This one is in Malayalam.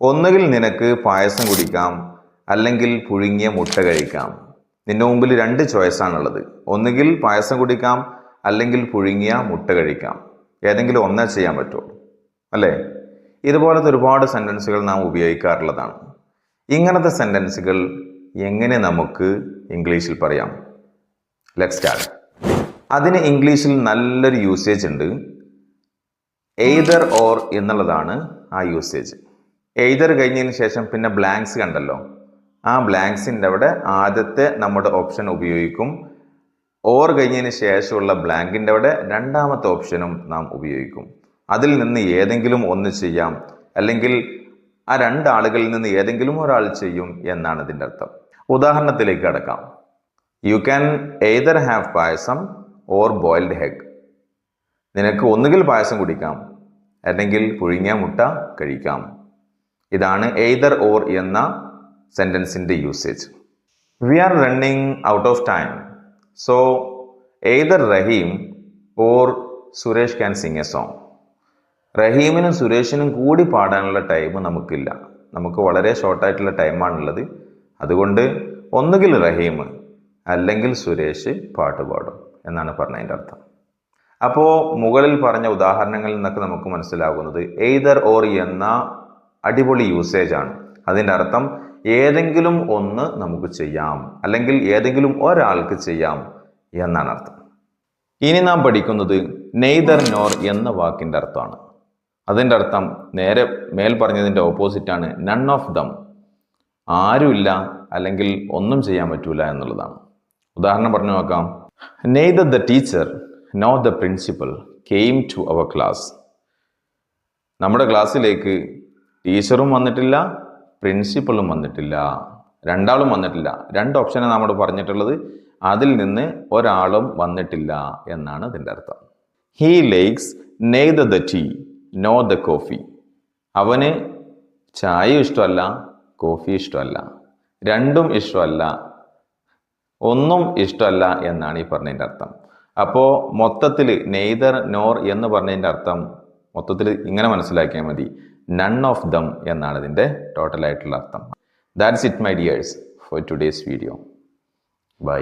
ഒന്നുകിൽ നിനക്ക് പായസം കുടിക്കാം, അല്ലെങ്കിൽ പുഴുങ്ങിയ മുട്ട കഴിക്കാം. നിന്റെ മുമ്പിൽ 2 ചോയ്സാണുള്ളത്. ഒന്നുകിൽ പായസം കുടിക്കാം, അല്ലെങ്കിൽ പുഴുങ്ങിയ മുട്ട കഴിക്കാം. ഏതെങ്കിലും ഒന്നേ ചെയ്യാൻ പറ്റുള്ളൂ, അല്ലേ? ഇതുപോലത്തെ ഒരുപാട് സെൻറ്റൻസുകൾ നാം ഉപയോഗിക്കാറുള്ളതാണ്. ഇങ്ങനത്തെ സെൻറ്റൻസുകൾ എങ്ങനെ നമുക്ക് ഇംഗ്ലീഷിൽ പറയാം? Let's start. അതിന് ഇംഗ്ലീഷിൽ നല്ലൊരു യൂസേജ് ഉണ്ട്. എയ്തർ ഓർ എന്നുള്ളതാണ് ആ യൂസേജ്. എയ്തർ കഴിഞ്ഞതിന് ശേഷം പിന്നെ ബ്ലാങ്ക്സ് കണ്ടല്ലോ, ആ ബ്ലാങ്ക്സിൻ്റെ അവിടെ ആദ്യത്തെ നമ്മുടെ ഓപ്ഷൻ ഉപയോഗിക്കും. ഓർ കഴിഞ്ഞതിന് ശേഷമുള്ള ബ്ലാങ്കിൻ്റെ അവിടെ രണ്ടാമത്തെ ഓപ്ഷനും നാം ഉപയോഗിക്കും. അതിൽ നിന്ന് ഏതെങ്കിലും ഒന്ന് ചെയ്യാം, അല്ലെങ്കിൽ ആ 2 ആളുകളിൽ നിന്ന് ഏതെങ്കിലും ഒരാൾ ചെയ്യും എന്നാണ് ഇതിൻ്റെ അർത്ഥം. ഉദാഹരണത്തിലേക്ക് കടക്കാം. You can either have payasam or boiled egg. നിനക്ക് ഒന്നുകിൽ പായസം കുടിക്കാം, അല്ലെങ്കിൽ പുഴുങ്ങിയ മുട്ട കഴിക്കാം. ഇതാണ് എയ്തർ ഓർ എന്ന സെൻറ്റൻസിൻ്റെ usage. We are running out of time, so either Rahim or Suresh can sing a song. റഹീമിനും സുരേഷിനും കൂടി പാടാനുള്ള ടൈം നമുക്കില്ല. നമുക്ക് വളരെ ഷോർട്ടായിട്ടുള്ള ടൈമാണുള്ളത്. അതുകൊണ്ട് ഒന്നുകിൽ റഹീം അല്ലെങ്കിൽ സുരേഷ് പാട്ട് പാടും എന്നാണ് പറഞ്ഞതിൻ്റെ അർത്ഥം. അപ്പോൾ മുകളിൽ പറഞ്ഞ ഉദാഹരണങ്ങളിൽ നിന്നൊക്കെ നമുക്ക് മനസ്സിലാകുന്നത് എയ്തർ ഓർ എന്ന അടിപൊളി യൂസേജ് ആണ്. അതിൻ്റെ അർത്ഥം ഏതെങ്കിലും ഒന്ന് നമുക്ക് ചെയ്യാം, അല്ലെങ്കിൽ ഏതെങ്കിലും ഒരാൾക്ക് ചെയ്യാം എന്നാണ് അർത്ഥം. ഇനി നാം പഠിക്കുന്നത് നെയ്തർ നോർ എന്ന വാക്കിൻ്റെ അർത്ഥമാണ്. അതിൻ്റെ അർത്ഥം നേരെ മേൽ പറഞ്ഞതിൻ്റെ ഓപ്പോസിറ്റാണ്. None of them. ആരുമില്ല അല്ലെങ്കിൽ ഒന്നും ചെയ്യാൻ പറ്റൂല എന്നുള്ളതാണ്. ഉദാഹരണം പറഞ്ഞു നോക്കാം. Neither the teacher nor the principal came to our class. നമ്മുടെ ക്ലാസ്സിലേക്ക് ടീച്ചറും വന്നിട്ടില്ല, പ്രിൻസിപ്പളും വന്നിട്ടില്ല, രണ്ടാളും വന്നിട്ടില്ല. 2 ഓപ്ഷനാണ് നമ്മൾ പറഞ്ഞിട്ടുള്ളത്. അതിൽ നിന്ന് ഒരാളും വന്നിട്ടില്ല എന്നാണ് ഇതിൻ്റെ അർത്ഥം. He likes neither the tea nor the coffee. അവന് ചായ ഇഷ്ടമല്ല, കോഫി ഇഷ്ടമല്ല. 2ഉം ഇഷ്ടമല്ല, ഒന്നും ഇഷ്ടമല്ല എന്നാണ് ഈ പറഞ്ഞതിൻ്റെ അർത്ഥം. അപ്പോൾ മൊത്തത്തിൽ നെയ്തർ നോർ എന്ന് പറഞ്ഞതിൻ്റെ അർത്ഥം മൊത്തത്തിൽ ഇങ്ങനെ മനസ്സിലാക്കിയാൽ മതി. നൺ ഓഫ് ദം എന്നാണ് ഇതിൻ്റെ ടോട്ടലായിട്ടുള്ള അർത്ഥം. That's it my dears for today's video. By.